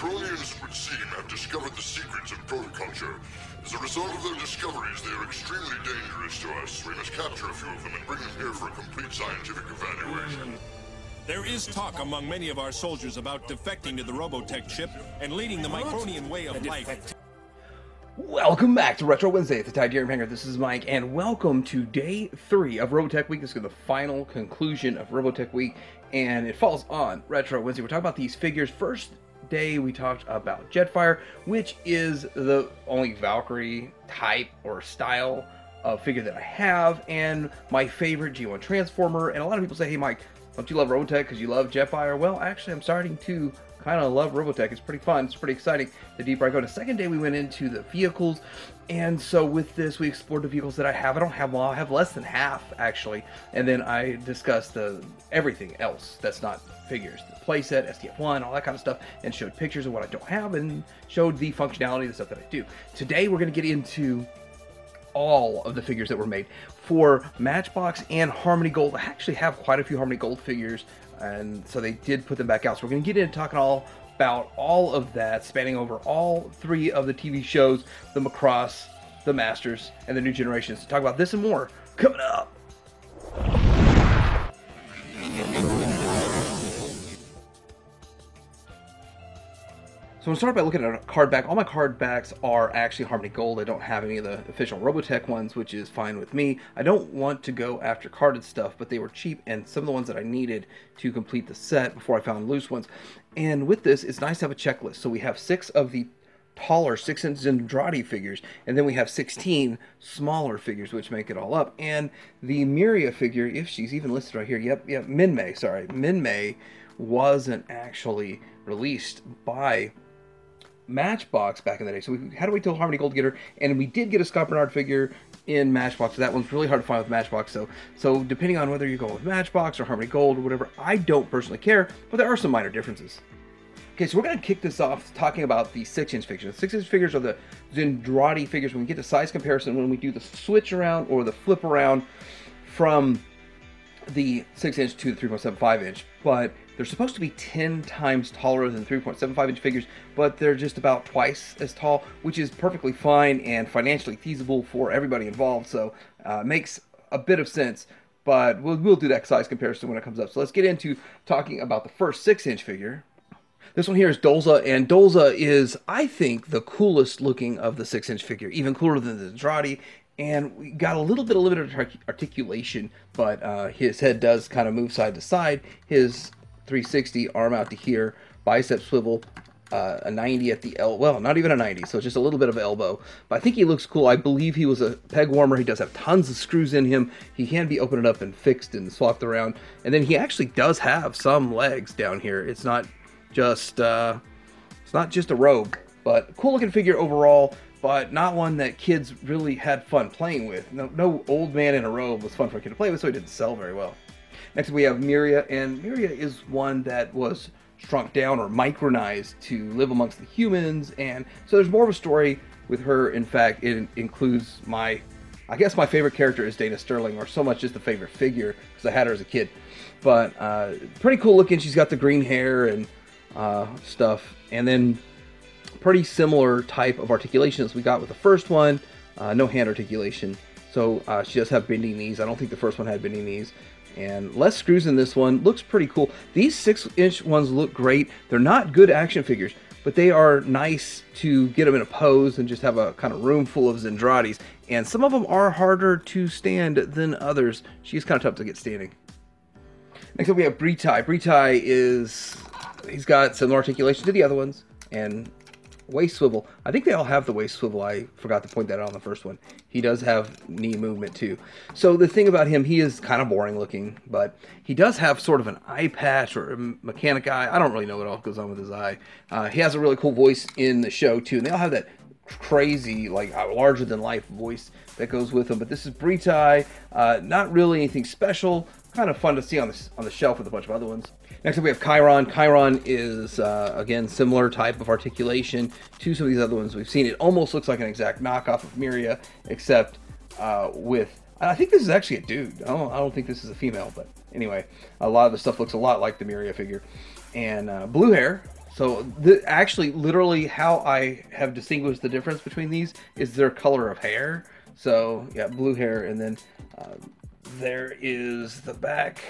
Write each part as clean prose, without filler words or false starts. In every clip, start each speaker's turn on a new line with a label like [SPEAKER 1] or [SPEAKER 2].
[SPEAKER 1] Macronians, it would seem, have discovered the secrets of protoculture. As a result of their discoveries, they are extremely dangerous to us. We must capture a few of them and bring them here for a complete scientific evaluation.
[SPEAKER 2] There is talk among many of our soldiers about defecting to the Robotech chip and leading the Micronian way of life.
[SPEAKER 3] Welcome back to Retro Wednesday at the Titanium Hangar. This is Mike, and welcome to Day 3 of Robotech Week. This is the final conclusion of Robotech Week, and it falls on Retro Wednesday. We're talking about these figures. First day, we talked about Jetfire, which is the only Valkyrie type or style of figure that I have, and my favorite G1 Transformer. And a lot of people say, hey Mike, don't you love Robotech because you love Jetfire? Well, actually, I'm starting to kind of love Robotech. It's pretty fun. It's pretty exciting. The deeper I go. The second day, we went into the vehicles. And so with this, we explored the vehicles that I have. I don't have them all. I have less than half, actually. And then I discussed everything else that's not figures. The playset, STF1, all that kind of stuff. And showed pictures of what I don't have and showed the functionality of the stuff that I do. Today, we're going to get into all of the figures that were made for Matchbox and Harmony Gold. I actually have quite a few Harmony Gold figures, and so they did put them back out. So we're going to get into talking all about all of that, spanning over all three of the TV shows, the Macross, the Masters, and the New Generations. To talk about this and more coming up. So I'm going to start by looking at a card back. All my card backs are actually Harmony Gold. I don't have any of the official Robotech ones, which is fine with me. I don't want to go after carded stuff, but they were cheap, and some of the ones that I needed to complete the set before I found loose ones. And with this, it's nice to have a checklist. So we have 6 of the taller 6-inch Zendrati figures, and then we have 16 smaller figures, which make it all up. And the Miriam figure, if she's even listed right here, yep, Minmay, sorry. Minmay wasn't actually released by Matchbox back in the day, so we had to wait till Harmony Gold to get her, and we did get a Scott Bernard figure in Matchbox. That one's really hard to find with Matchbox, so depending on whether you go with Matchbox or Harmony Gold or whatever, I don't personally care, but there are some minor differences. Okay, so we're going to kick this off talking about the 6-inch figures. The 6-inch figures are the Zendrati figures. When we get to size comparison, when we do the switch around or the flip around from the 6-inch to the 3.75-inch, but they're supposed to be 10 times taller than 3.75-inch figures, but they're just about twice as tall, which is perfectly fine and financially feasible for everybody involved, so makes a bit of sense, but we'll do that size comparison when it comes up. So let's get into talking about the first 6-inch figure. This one here is Dolza, and Dolza is, I think, the coolest looking of the 6-inch figure, even cooler than the Zendrati. And we got a little bit of limited articulation, but his head does kind of move side to side. His 360 arm out to here, bicep swivel, a 90 at the elbow. Well, not even a 90, so just a little bit of elbow. But I think he looks cool. I believe he was a peg warmer. He does have tons of screws in him. He can be opened up and fixed and swapped around. And then he actually does have some legs down here. It's not just a robe, but cool looking figure overall, but not one that kids really had fun playing with. No old man in a robe was fun for a kid to play with, so he didn't sell very well. Next we have Miriam, and Miriam is one that was shrunk down or micronized to live amongst the humans, and so there's more of a story with her. In fact, it includes I guess my favorite character is Dana Sterling, or so much just the favorite figure, because I had her as a kid. But pretty cool looking. She's got the green hair and stuff, and then pretty similar type of articulation as we got with the first one. No hand articulation, so she does have bending knees. I don't think the first one had bending knees, and less screws in this one. Looks pretty cool. These 6-inch ones look great. They're not good action figures, but they are nice to get them in a pose and just have a kind of room full of Zendratis, and some of them are harder to stand than others. She's kind of tough to get standing. Next up we have Bretai. He's got similar articulation to the other ones, and waist swivel. I think they all have the waist swivel. I forgot to point that out on the first one. He does have knee movement too. So the thing about him, he is kind of boring looking, but he does have sort of an eye patch or a mechanic eye. I don't really know what else goes on with his eye. He has a really cool voice in the show too, and they all have that crazy, like, larger than life voice that goes with him. But this is Bretai. Not really anything special. Kind of fun to see on the shelf with a bunch of other ones. Next up we have Chiron. Chiron is, again, similar type of articulation to some of these other ones we've seen. It almost looks like an exact knockoff of Miriam, except with... I think this is actually a dude. I don't think this is a female, but anyway, a lot of the stuff looks a lot like the Miriam figure. And blue hair, So actually, literally how I have distinguished the difference between these is their color of hair. So yeah, blue hair, and then there is the back.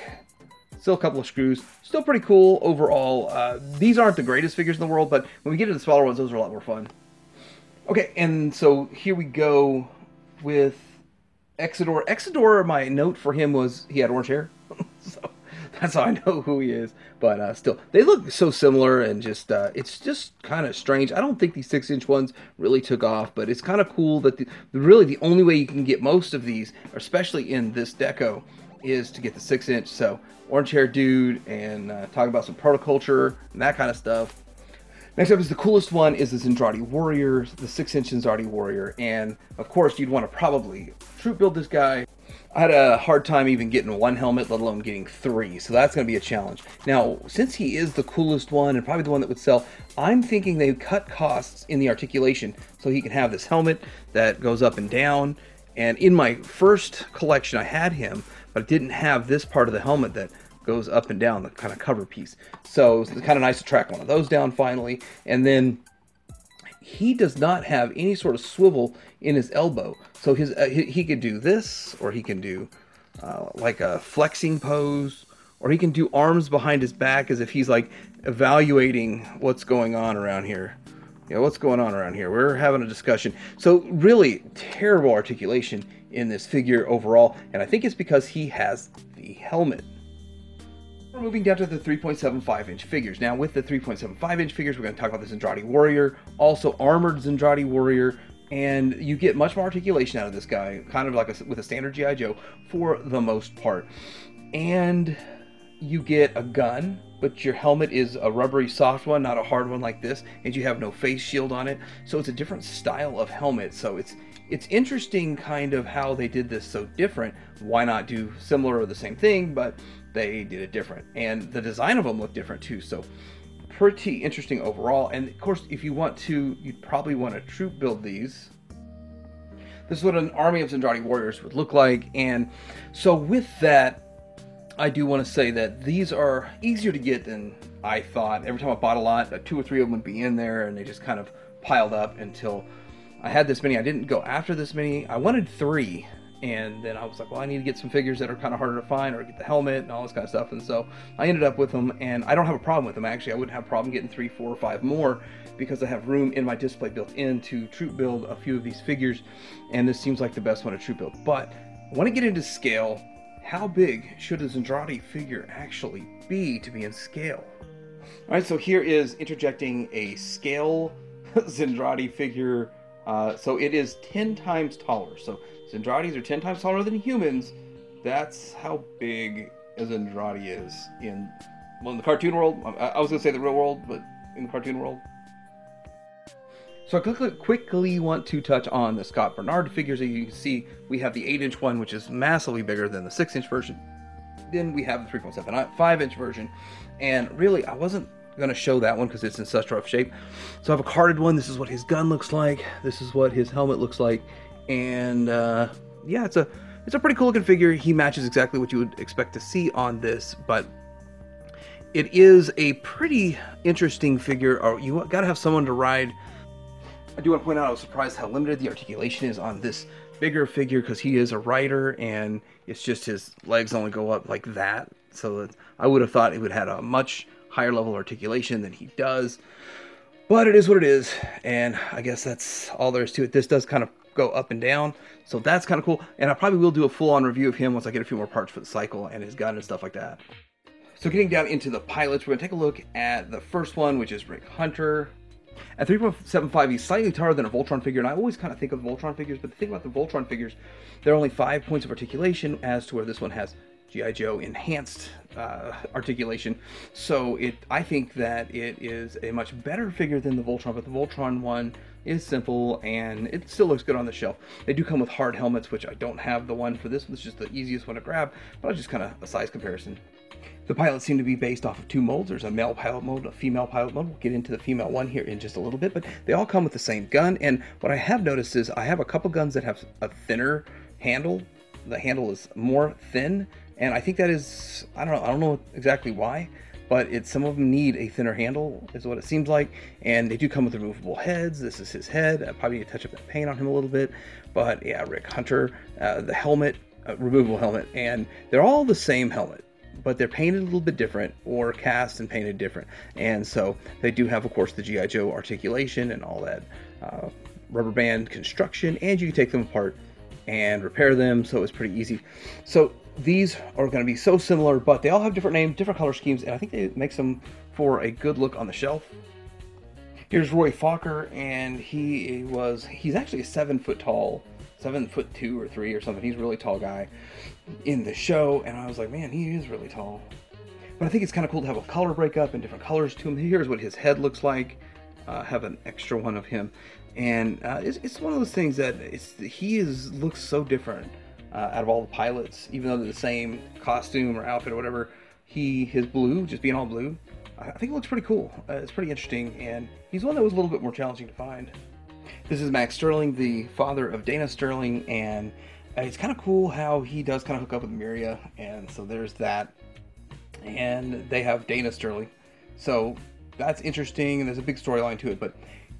[SPEAKER 3] Still a couple of screws. Still pretty cool overall. These aren't the greatest figures in the world, but when we get to the smaller ones, those are a lot more fun. Okay, and so here we go with Exodore. Exodore, my note for him was he had orange hair. So that's how I know who he is. But still, they look so similar, and just it's just kind of strange. I don't think these 6-inch ones really took off, but it's kind of cool that really the only way you can get most of these, especially in this deco, is to get the 6-inch. So orange hair dude, and talking about some protoculture and that kind of stuff. Next up is the coolest one is the Zendrati Warrior, the 6-inch Zendrati Warrior, and of course you'd want to probably troop build this guy. I had a hard time even getting one helmet, let alone getting 3, so that's going to be a challenge. Now, since he is the coolest one and probably the one that would sell, I'm thinking they cut costs in the articulation so he can have this helmet that goes up and down. And in my first collection I had him, but I didn't have this part of the helmet that goes up and down, the kind of cover piece. So it's kind of nice to track one of those down finally. And then he does not have any sort of swivel in his elbow. So his he could do this, or he can do like a flexing pose, or he can do arms behind his back as if he's like evaluating what's going on around here. You know, what's going on around here? We're having a discussion. So really terrible articulation in this figure overall, and I think it's because he has the helmet. We're moving down to the 3.75-inch figures. Now with the 3.75-inch figures, we're going to talk about the Zendrati Warrior, also armored Zendrati Warrior, and you get much more articulation out of this guy, kind of like with a standard G.I. Joe for the most part. And you get a gun, but your helmet is a rubbery soft one, not a hard one like this, and you have no face shield on it. So it's a different style of helmet. So it's interesting kind of how they did this so different. Why not do similar or the same thing, but they did it different. And the design of them look different too. So pretty interesting overall. And of course, if you want to, you'd probably want to troop build these. This is what an army of Zendrati Warriors would look like. And so with that, I do want to say that these are easier to get than I thought. Every time I bought a lot, 2 or 3 of them would be in there, and they just kind of piled up until I had this many. I didn't go after this many. I wanted 3, and then I was like, well, I need to get some figures that are kind of harder to find, or get the helmet and all this kind of stuff. And so I ended up with them, and I don't have a problem with them. Actually, I wouldn't have a problem getting 3, 4, or 5 more, because I have room in my display built in to troop build a few of these figures, and this seems like the best one to troop build. But I want to get into scale. How big should a Zendrati figure actually be to be in scale? Alright, so here is interjecting a scale Zendrati figure. So it is 10 times taller. So Zendratis are 10 times taller than humans. That's how big a Zendrati is in, well, in the cartoon world. I was going to say the real world, but in the cartoon world. So I quickly want to touch on the Scott Bernard figures. As you can see, we have the 8-inch one, which is massively bigger than the 6-inch version. Then we have the 3.75-inch version. And really, I wasn't going to show that one because it's in such rough shape. So I have a carded one. This is what his gun looks like. This is what his helmet looks like. And yeah, it's a pretty cool looking figure. He matches exactly what you would expect to see on this, but it is a pretty interesting figure. Or you got to have someone to ride. I do want to point out I was surprised how limited the articulation is on this bigger figure, because he is a rider and it's just his legs only go up like that. So I would have thought it would have had a much higher level of articulation than he does. But it is what it is, and I guess that's all there is to it. This does kind of go up and down, so that's kind of cool. And I probably will do a full-on review of him once I get a few more parts for the cycle and his gun and stuff like that. So getting down into the pilots, we're going to take a look at the first one, which is Rick Hunter. At 3.75, he's slightly taller than a Voltron figure, and I always kind of think of Voltron figures, but the thing about the Voltron figures, there are only 5 points of articulation, as to where this one has G.I. Joe enhanced articulation. So I think that it is a much better figure than the Voltron, but the Voltron one is simple, and it still looks good on the shelf. They do come with hard helmets, which I don't have the one for this. It's just the easiest one to grab, but it's just kind of a size comparison. The pilots seem to be based off of 2 molds. There's a male pilot mode, a female pilot mode. We'll get into the female one here in just a little bit, but they all come with the same gun. And what I have noticed is I have a couple guns that have a thinner handle. The handle is more thin, and I think that is, I don't know exactly why, but some of them need a thinner handle, is what it seems like, and they do come with removable heads. This is his head. I probably need to touch up that paint on him a little bit, but yeah, Rick Hunter, the helmet, removable helmet, and they're all the same helmet, but they're painted a little bit different, or cast and painted different. And so they do have, of course, the G.I. Joe articulation and all that rubber band construction, and you can take them apart and repair them, so it's pretty easy. So these are going to be so similar, but they all have different names, different color schemes, and I think it makes them for a good look on the shelf. Here's Roy Fokker, and he's actually a 7 foot tall, 7'2" or 3" or something. He's a really tall guy in the show, and I was like, man, he is really tall. But I think it's kind of cool to have a color breakup and different colors to him. Here's what his head looks like. Have an extra one of him, and it's one of those things that looks so different out of all the pilots, even though they're the same costume or outfit or whatever. His blue, just being all blue, I think it looks pretty cool. It's pretty interesting, and he's one that was a little bit more challenging to find. This is Max Sterling, the father of Dana Sterling, and it's kind of cool how he does kind of hook up with Miriam, and so there's that. And they have Dana Sterling, so that's interesting, and there's a big storyline to it, but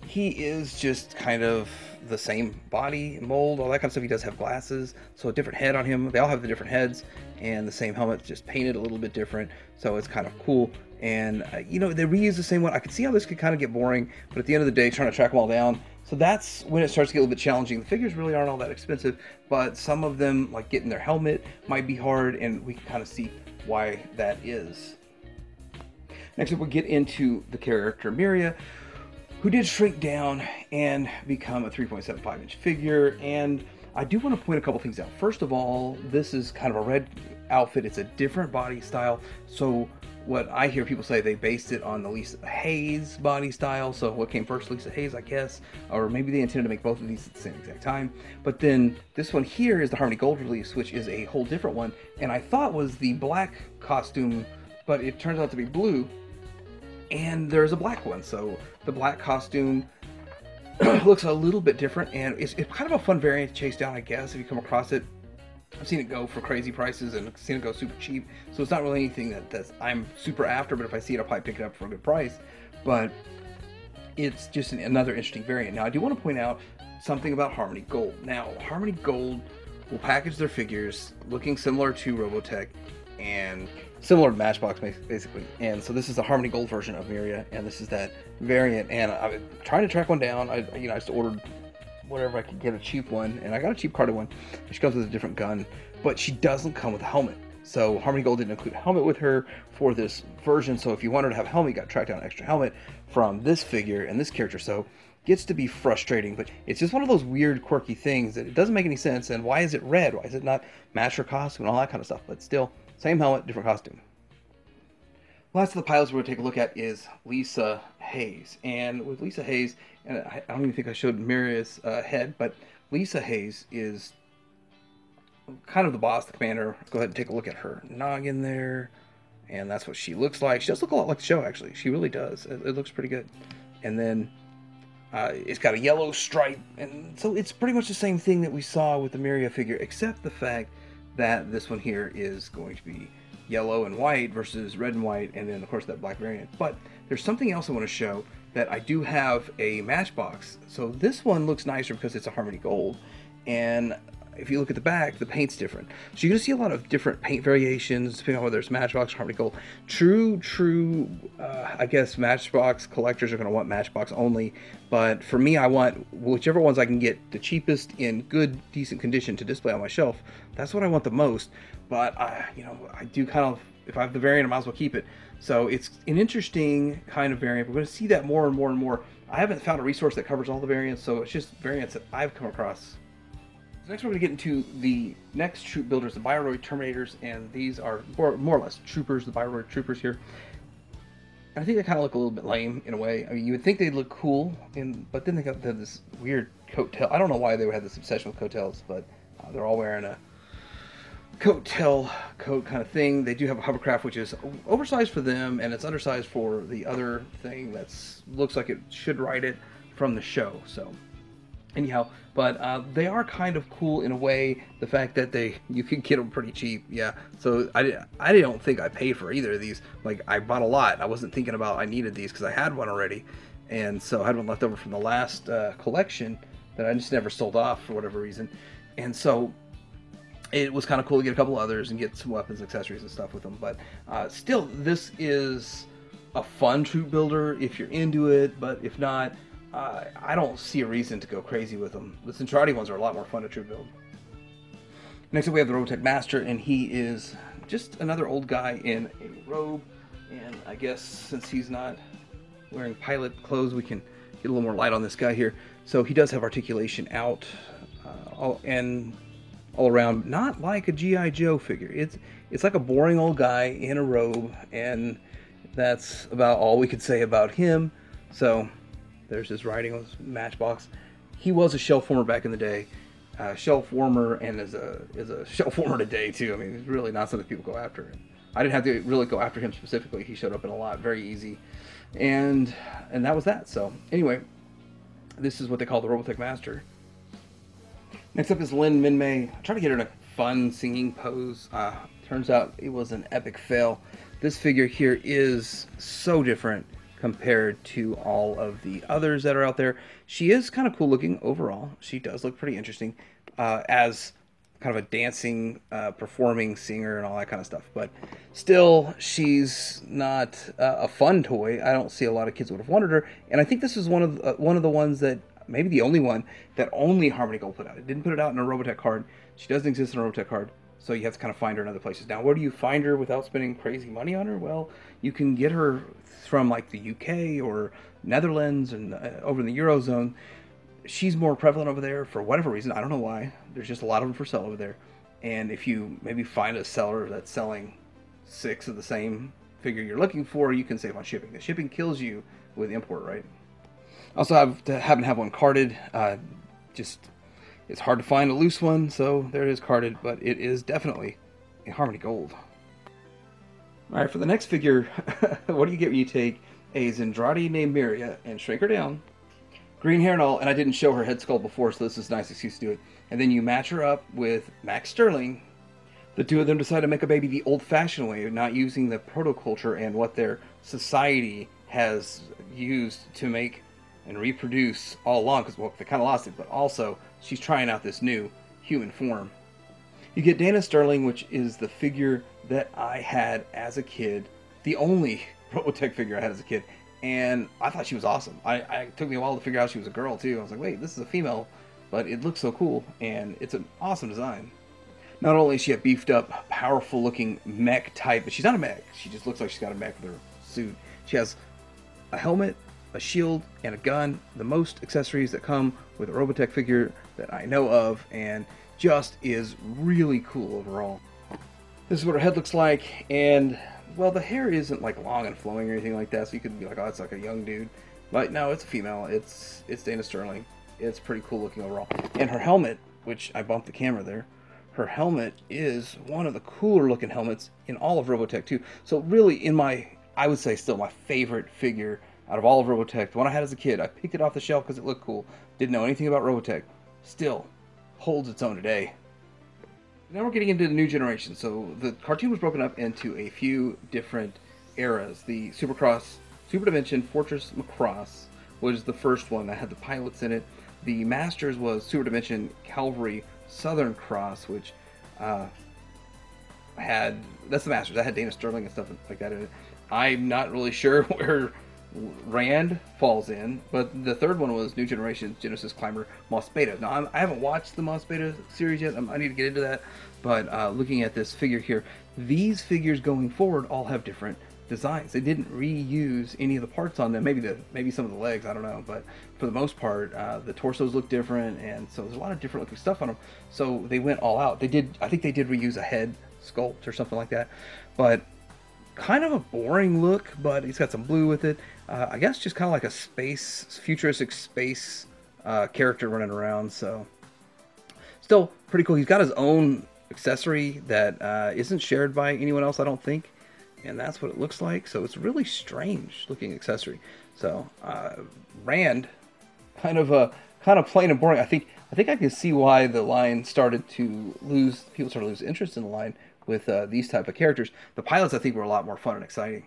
[SPEAKER 3] he is just kind of the same body mold, all that kind of stuff. He does have glasses, so a different head on him. They all have the different heads, and the same helmet, just painted a little bit different, so it's kind of cool. And you know, they reuse the same one. I can see how this could kind of get boring, but at the end of the day, trying to track them all down, so that's when it starts to get a little bit challenging. The figures really aren't all that expensive, but some of them, like getting their helmet, might be hard, and we can kind of see why that is. Next up, we'll get into the character Miriam, who did shrink down and become a 3.75 inch figure. And I do want to point a couple things out. First of all, this is kind of a red outfit. It's a different body style. So what I hear people say, they based it on the Lisa Hayes body style. So what came first, Lisa Hayes, I guess, or maybe they intended to make both of these at the same exact time. But then this one here is the Harmony Gold release, which is a whole different one, and I thought was the black costume, but it turns out to be blue, and there's a black one. So the black costume looks a little bit different, and it's kind of a fun variant to chase down, I guess, if you come across it. I've seen it go for crazy prices, and I've seen it go super cheap, so it's not really anything that I'm super after, but if I see it, I'll probably pick it up for a good price. But it's just another interesting variant. Now, I do want to point out something about Harmony Gold. Now, Harmony Gold will package their figures looking similar to Robotech and similar to Matchbox, basically. And so this is the Harmony Gold version of Miriam, and this is that variant. And I've been trying to track one down. I just ordered whatever I could get, a cheap one, and I got a cheap carded one. She comes with a different gun, but she doesn't come with a helmet. So Harmony Gold didn't include a helmet with her for this version. So if you wanted to have a helmet, you got to track down an extra helmet from this figure and this character. So it gets to be frustrating, but it's just one of those weird, quirky things that it doesn't make any sense. And why is it red? Why is it not match her costume and all that kind of stuff? But still, same helmet, different costume. Last of the pilots we're going to take a look at is Lisa Hayes. And with Lisa Hayes, and I don't even think I showed Miriam's head, but Lisa Hayes is kind of the boss, the commander. Let's go ahead and take a look at her noggin there. And that's what she looks like. She does look a lot like the show, actually. She really does. It looks pretty good. And then it's got a yellow stripe. And so it's pretty much the same thing that we saw with the Miriam figure, except the fact that this one here is going to be yellow and white versus red and white, and then of course that black variant. But there's something else I want to show, that I do have a Matchbox. So this one looks nicer because it's a Harmony Gold, and if you look at the back, the paint's different. So you're going to see a lot of different paint variations depending on whether it's Matchbox or Harmony Gold. I guess Matchbox collectors are going to want Matchbox only, but for me, I want whichever ones I can get the cheapest in good, decent condition to display on my shelf. That's what I want the most. But I do kind of, if I have the variant, I might as well keep it. So it's an interesting kind of variant. We're going to see that more and more and more. I haven't found a resource that covers all the variants, so it's just variants that I've come across. So next we're going to get into the next troop builders, the Bioroid Terminators, and these are more or less troopers, the Bioroid troopers here. I think they kind of look a little bit lame in a way. I mean, you would think they'd look cool, but then they have this weird coat tail. I don't know why they would have this obsession with coat tails, but they're all wearing a coat tail coat kind of thing. They do have a hovercraft, which is oversized for them, and it's undersized for the other thing that looks like it should ride it from the show. So Anyhow, but they are kind of cool in a way. The fact that you can get them pretty cheap, yeah. So I don't think I paid for either of these. Like, I bought a lot. I wasn't thinking about I needed these because I had one already, and so I had one left over from the last collection that I just never sold off for whatever reason, and so it was kind of cool to get a couple others and get some weapons, accessories, and stuff with them. But still, this is a fun troop builder if you're into it. But if not, I don't see a reason to go crazy with them. The Centrati ones are a lot more fun to troop build. Next up we have the Robotech Master, and he is just another old guy in a robe. And I guess since he's not wearing pilot clothes, we can get a little more light on this guy here. So he does have articulation out all around, not like a G.I. Joe figure. It's like a boring old guy in a robe, and that's about all we could say about him. So there's his writing on his Matchbox. He was a shelf warmer back in the day. Shelf warmer, and is a shelf warmer today too. I mean, it's really not something people go after. I didn't have to really go after him specifically. He showed up in a lot, very easy, and that was that. So anyway, this is what they call the Robotech Master. Next up is Lin Minmay. I tried to get her in a fun singing pose. Turns out it was an epic fail. This figure here is so different compared to all of the others that are out there. She is kind of cool looking overall. She does look pretty interesting as kind of a dancing, performing singer and all that kind of stuff. But still, she's not a fun toy. I don't see a lot of kids would have wanted her. And I think this is one of the ones that, maybe the only one, that only Harmony Gold put out. It didn't put it out in a Robotech card. She doesn't exist in a Robotech card. So you have to kind of find her in other places. Now, where do you find her without spending crazy money on her? Well, you can get her from like the UK or Netherlands and over in the Eurozone. She's more prevalent over there for whatever reason. I don't know why. There's just a lot of them for sale over there. And if you maybe find a seller that's selling 6 of the same figure you're looking for, you can save on shipping. The shipping kills you with import, right? Also happen to have one carded. It's hard to find a loose one, so there it is carded, but it is definitely a Harmony Gold. Alright, for the next figure, what do you get when you take a Zentradi named Miriam and shrink her down, green hair and all, and I didn't show her head sculpt before, so this is a nice excuse to do it, and then you match her up with Max Sterling. The two of them decide to make a baby the old-fashioned way, not using the protoculture and what their society has used to make and reproduce all along, because, well, they kind of lost it, but also she's trying out this new human form. You get Dana Sterling, which is the figure that I had as a kid, the only Robotech figure I had as a kid, and I thought she was awesome. It took me a while to figure out she was a girl too. I was like, wait, this is a female, but it looks so cool, and it's an awesome design. Not only is she a beefed up, powerful looking mech type, but she's not a mech. She just looks like she's got a mech with her suit. She has a helmet, a shield, and a gun, the most accessories that come with a Robotech figure that I know of, and just is really cool overall. This is what her head looks like, and, well, the hair isn't like long and flowing or anything like that, so you could be like, oh, it's like a young dude. But no, it's a female. It's Dana Sterling. It's pretty cool looking overall. And her helmet, which I bumped the camera there, her helmet is one of the cooler looking helmets in all of Robotech too. So really, I would say still my favorite figure out of all of Robotech, the one I had as a kid. I picked it off the shelf because it looked cool. Didn't know anything about Robotech. Still holds its own today. Now we're getting into the new generation. So the cartoon was broken up into a few different eras. The Super Dimension Fortress Macross was the first one that had the pilots in it. The Masters was Super Dimension Cavalry Southern Cross, which that's the Masters. That had Dana Sterling and stuff like that in it. I'm not really sure where Rand falls in, but the third one was New Generation Genesis Climber Moss Beta. Now, I haven't watched the Moss Beta series yet. I need to get into that, but looking at this figure here, these figures going forward all have different designs. They didn't reuse any of the parts on them. Maybe some of the legs, I don't know, but for the most part, the torsos look different, and so there's a lot of different looking stuff on them. So they went all out. I think they did reuse a head sculpt or something like that, but kind of a boring look, but he's got some blue with it. I guess just kind of like a futuristic space character running around, so still pretty cool. He's got his own accessory that isn't shared by anyone else, I don't think, and that's what it looks like. So it's really strange looking accessory. So Rand, kind of kind of plain and boring. I think I can see why the line started to lose. People started to lose interest in the line with these type of characters. The pilots, I think, were a lot more fun and exciting.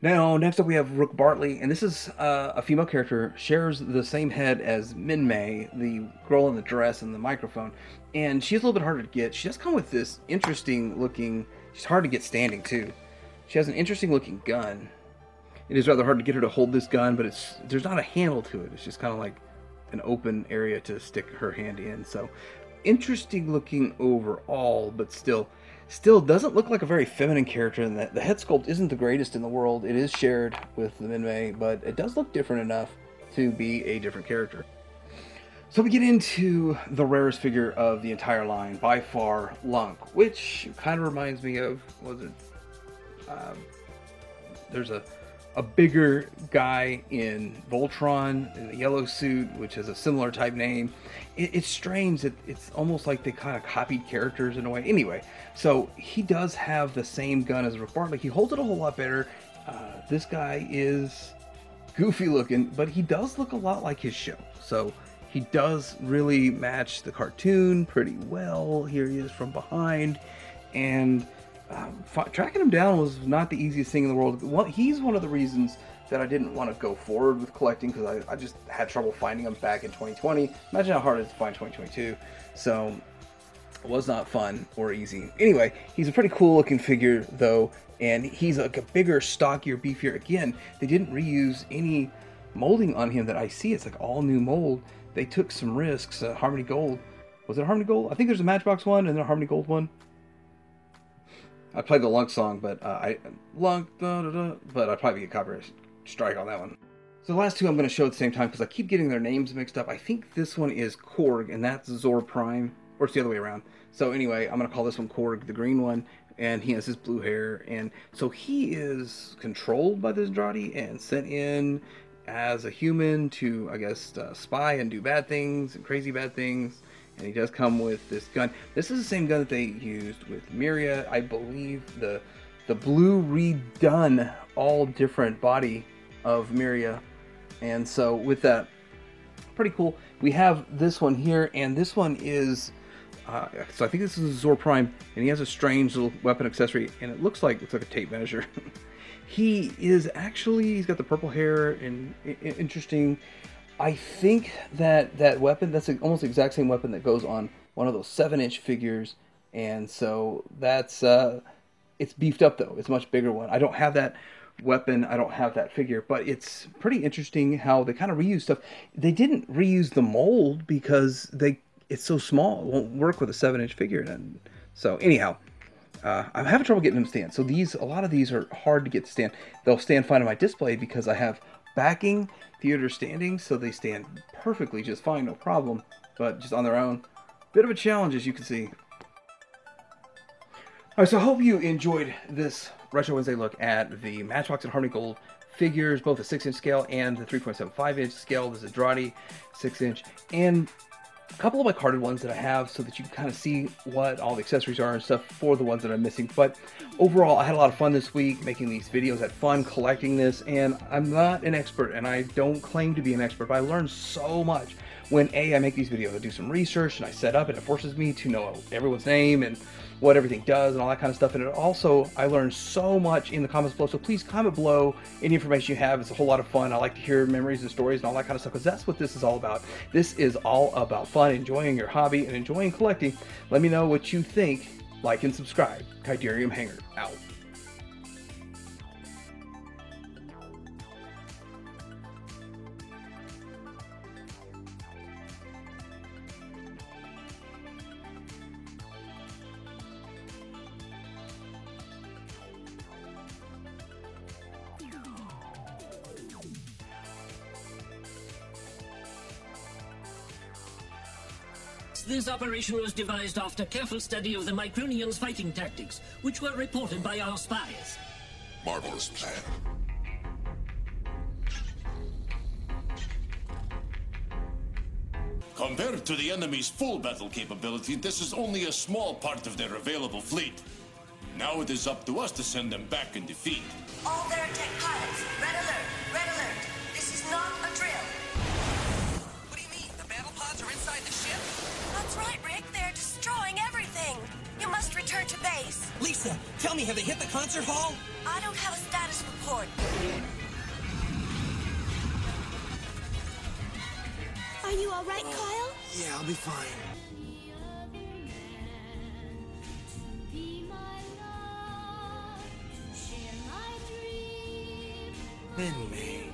[SPEAKER 3] Now, next up we have Rook Bartley, and this is a female character, shares the same head as Min Mei, the girl in the dress and the microphone, and she's a little bit harder to get. She does come with this interesting looking, she's hard to get standing too. She has an interesting looking gun. It is rather hard to get her to hold this gun, but there's not a handle to it. It's just kind of like an open area to stick her hand in. So interesting looking overall, but still doesn't look like a very feminine character, and the head sculpt isn't the greatest in the world. It is shared with the Minmay, but it does look different enough to be a different character. So we get into the rarest figure of the entire line, by far, Lunk, which kind of reminds me of, there's a bigger guy in Voltron in the yellow suit, which has a similar type name. It's strange that it's almost like they kind of copied characters in a way. Anyway, so he does have the same gun as Rook Bartley. He holds it a whole lot better. This guy is goofy looking, but he does look a lot like his show. So he does really match the cartoon pretty well. Here he is from behind, and tracking him down was not the easiest thing in the world. He's one of the reasons that I didn't want to go forward with collecting, because I just had trouble finding him back in 2020. Imagine how hard it is to find 2022. So it was not fun or easy. Anyway, he's a pretty cool looking figure though, and he's like a bigger, stockier, beefier. Again, they didn't reuse any molding on him that I see. It's like all new mold. They took some risks. Harmony Gold. Was it Harmony Gold? I think there's a Matchbox one and then a Harmony Gold one. I played the Lunk song, but Lunk, but I'd probably get copyright strike on that one. So the last two I'm going to show at the same time because I keep getting their names mixed up. I think this one is Korg, and that's Zor Prime, or it's the other way around. So anyway, I'm going to call this one Korg, the green one, and he has his blue hair, and so he is controlled by the Zentradi and sent in as a human to, I guess, spy and do bad things and crazy bad things. And he does come with this gun. This is the same gun that they used with Miriam. I believe the blue redone all different body of Miriam. And so with that, pretty cool. We have this one here, and this one is, so I think this is a Zor Prime, and he has a strange little weapon accessory, and it looks like a tape measure. He is actually, he's got the purple hair and interesting. I think that weapon, that's almost the exact same weapon that goes on one of those 7-inch figures, and so that's, it's beefed up though. It's a much bigger one. I don't have that weapon, I don't have that figure, but it's pretty interesting how they kind of reuse stuff. They didn't reuse the mold because it's so small, it won't work with a 7-inch figure. And so anyhow, I'm having trouble getting them to stand. So a lot of these are hard to get to stand. They'll stand fine on my display because I have backing theater standing, so they stand perfectly just fine, no problem, but just on their own, bit of a challenge, as you can see. Alright, so I hope you enjoyed this Retro Wednesday look at the Matchbox and Harmony Gold figures, both the 6-inch scale and the 3.75-inch scale. This is Zentradi 6-inch, and a couple of my carded ones that I have so that you can kind of see what all the accessories are and stuff for the ones that I'm missing. But overall, I had a lot of fun this week making these videos. I had fun collecting this, and I'm not an expert, and I don't claim to be an expert, but I learned so much when I make these videos. I do some research and I set up, and it forces me to know everyone's name and what everything does and all that kind of stuff. And it also, I learned so much in the comments below, so please comment below any information you have. It's a whole lot of fun. I like to hear memories and stories and all that kind of stuff, because that's what this is all about. This is all about fun, enjoying your hobby and enjoying collecting. Let me know what you think. Like and subscribe. Kyderium Hanger out.
[SPEAKER 4] This operation was devised after careful study of the Micronians' fighting tactics, which were reported by our spies.
[SPEAKER 1] Marvelous plan.
[SPEAKER 5] Compared to the enemy's full battle capability, this is only a small part of their available fleet. Now it is up to us to send them back in defeat.
[SPEAKER 6] All their tech pilots, red alert, red alert. This is not a drill. What do you mean? The to base.
[SPEAKER 7] Lisa, tell me, have they hit the concert hall?
[SPEAKER 6] I don't have a status report. Are you all right, Kyle?
[SPEAKER 7] Yeah, I'll be fine. In May.